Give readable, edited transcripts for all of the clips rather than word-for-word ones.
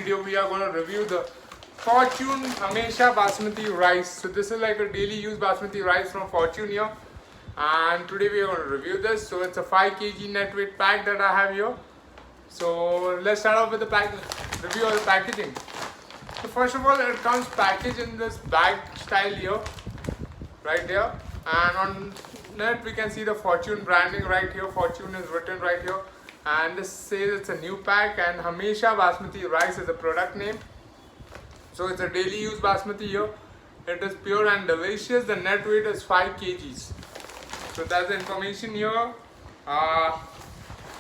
video we are going to review the Fortune Hamesha Basmati Rice. So this is like a daily use basmati rice from Fortune here, and today we are going to review this. So it's a 5 kg net weight pack that I have here. So let's start off with the review of the packaging. So first of all, it comes packaged in this bag style here, right there, and on it we can see the Fortune branding right here. Fortune is written right here, and this says it's a new pack, and Hamesha Basmati Rice is the product name. So it's a daily use basmati here. It is pure and delicious. The net weight is 5 kgs. So that's the information here.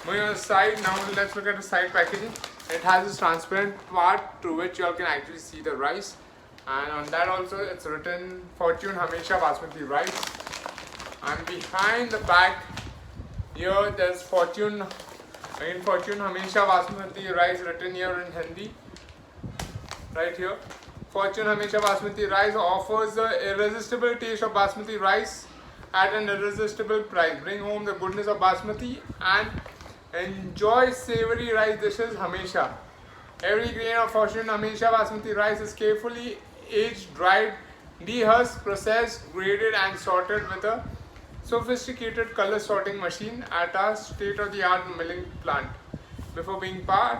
Moving on the side, now let's look at the side packaging. It has this transparent part through which you all can actually see the rice, and on that also it's written Fortune Hamesha Basmati Rice. And behind the back here there's Fortune Hamesha Basmati Rice written here in Hindi. Right here, Fortune Hamesha Basmati Rice offers the irresistible taste of basmati rice at an irresistible price. Bring home the goodness of basmati and enjoy savory rice dishes Hamesha. Every grain of Fortune Hamesha Basmati Rice is carefully aged, dried, dehusked, processed, graded and sorted with a sophisticated color sorting machine at a state-of-the-art milling plant. Before being part,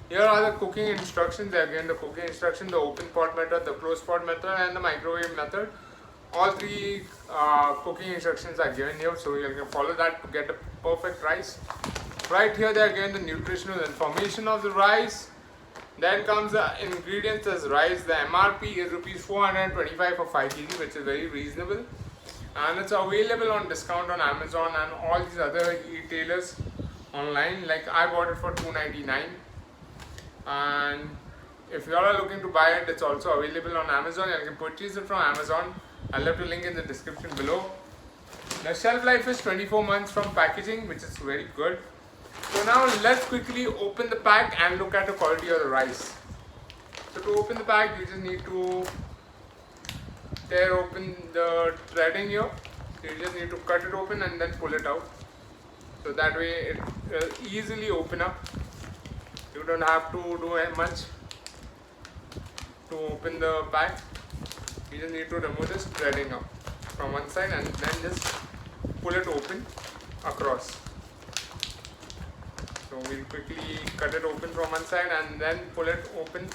here are the cooking instructions. Again, the cooking instruction, the open pot method, the closed pot method and the microwave method. All three cooking instructions are given here, so you can follow that to get the perfect rice. Right here, there again the nutritional information of the rice. Then comes the ingredients as rice. The MRP is rupees 425 for 5 kg, which is very reasonable, and it's available on discount on Amazon and all these other retailers online. Like I bought it for 299, and if you all are looking to buy it, it's also available on Amazon. You can purchase it from Amazon. I'll leave the link in the description below. The shelf life is 24 months from packaging, which is very good. So now let's quickly open the pack and look at the quality of the rice. So to open the pack, you just need to tear open the threading here. You just need to cut it open and then pull it out. So that way it will easily open up. You don't have to do much to open the pack. You just need to remove this threading up from one side and then just pull it open across. So we'll quickly cut it open from one side and then pull it open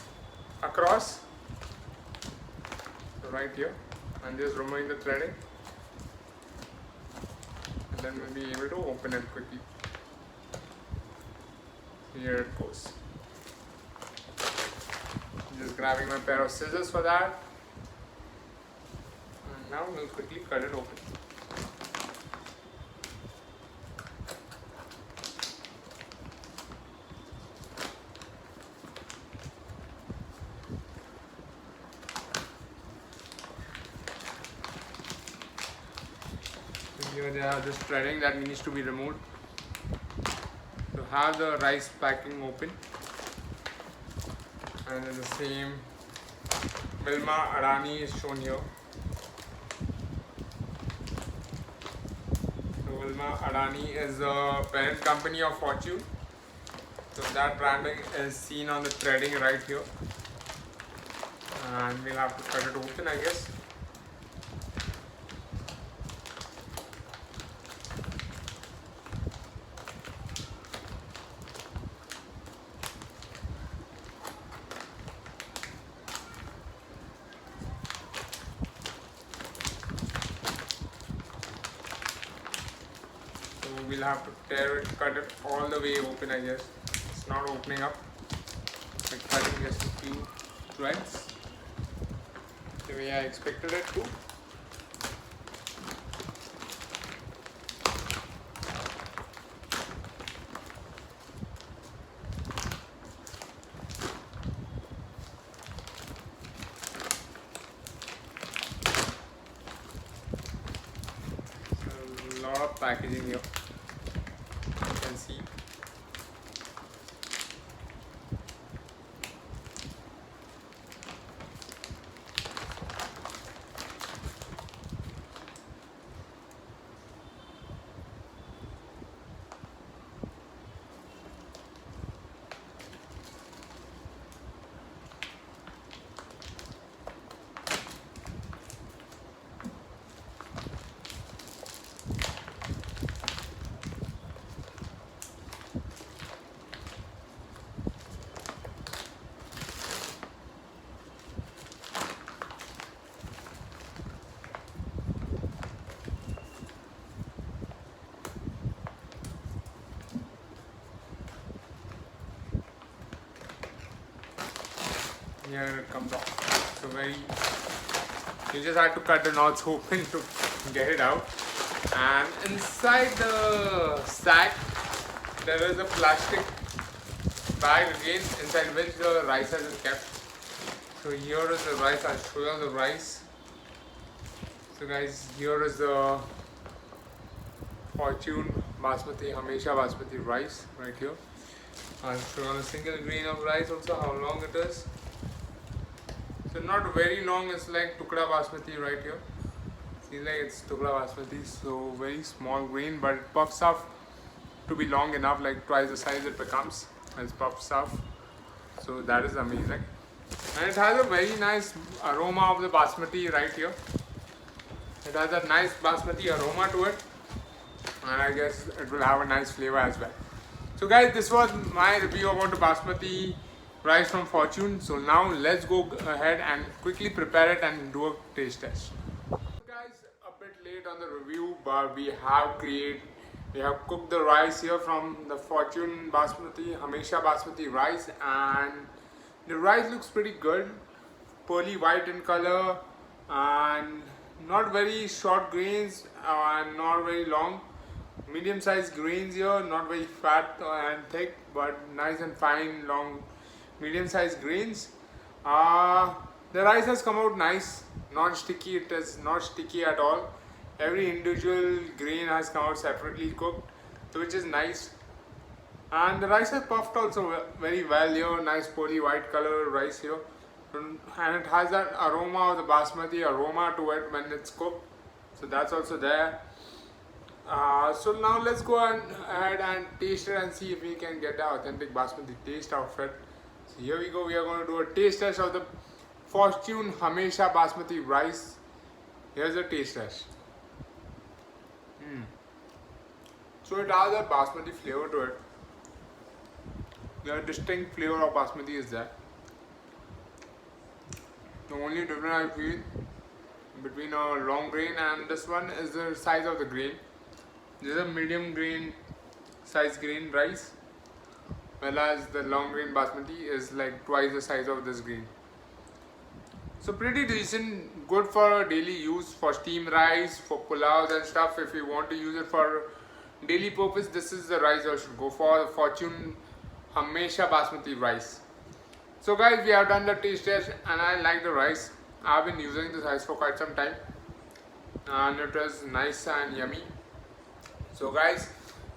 across. So right here, and just removing the threading, and then we'll be able to open it quickly. Here it goes. Just grabbing my pair of scissors for that, and now we'll quickly cut it open. Here they are, this threading that needs to be removed to have the rice packing open, and then the same Wilma Adani is shown here. So Wilma Adani is the parent company of Fortune, so that branding is seen on the threading right here, and we'll have to cut it open, I guess. We'll have to tear it, cut it all the way open, I guess. It's not opening up. We're cutting just a few threads the way I expected it to. So, a lot of packaging here. See, here it comes off. So you just have to cut the knots open to get it out. And inside the sack there is a plastic bag again, inside which the rice has been kept. So here is the rice. I'll show you the rice. So guys, here is the Fortune Hamesha Basmati Rice right here. I'll show you on a single grain of rice also how long it is. So not very long, it's like Tukda Basmati right here. See, like it's Tukda Basmati, so very small grain, but it puffs up to be long enough, like twice the size it becomes. It puffs up, so that is amazing. And it has a very nice aroma of the Basmati right here. It has a nice Basmati aroma to it, and I guess it will have a nice flavor as well. So guys, this was my review about the Basmati rice from Fortune. So now let's go ahead and quickly prepare it and do a taste test. So guys, a bit late on the review, but we have cooked the rice here from the Fortune Hamesha Basmati rice, and the rice looks pretty good, pearly white in color, and not very short grains and not very long. Medium sized grains here, not very fat and thick, but nice and fine, long, medium sized grains. The rice has come out nice, non-sticky. It is not sticky at all. Every individual grain has come out separately cooked, so which is nice. And the rice has puffed also very well here, nice pearly white color rice here. And it has that aroma of the Basmati aroma to it when it's cooked, so that's also there. So now let's go ahead and taste it and see if we can get the authentic Basmati taste out of it. So here we go, we are going to do a taste test of the Fortune Hamesha Basmati rice. Here's the taste test. So it has a Basmati flavor to it. The distinct flavor of Basmati is there. The only difference I feel between a long grain and this one is the size of the grain. This is a medium grain size grain rice, whereas the long grain Basmati is like twice the size of this grain. So pretty decent, good for daily use, for steamed rice, for pulaus and stuff. If you want to use it for daily purpose, this is the rice you should go for, the Fortune Hamesha Basmati rice. So guys, we have done the taste test and I like the rice. I have been using this rice for quite some time and it was nice and yummy. So guys,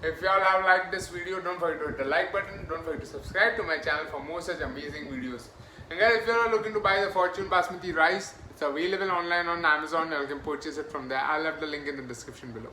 if you all have liked this video, don't forget to hit the like button, don't forget to subscribe to my channel for more such amazing videos. And guys, if you are looking to buy the Fortune Basmati rice, it's available online on Amazon and you can purchase it from there. I'll have the link in the description below.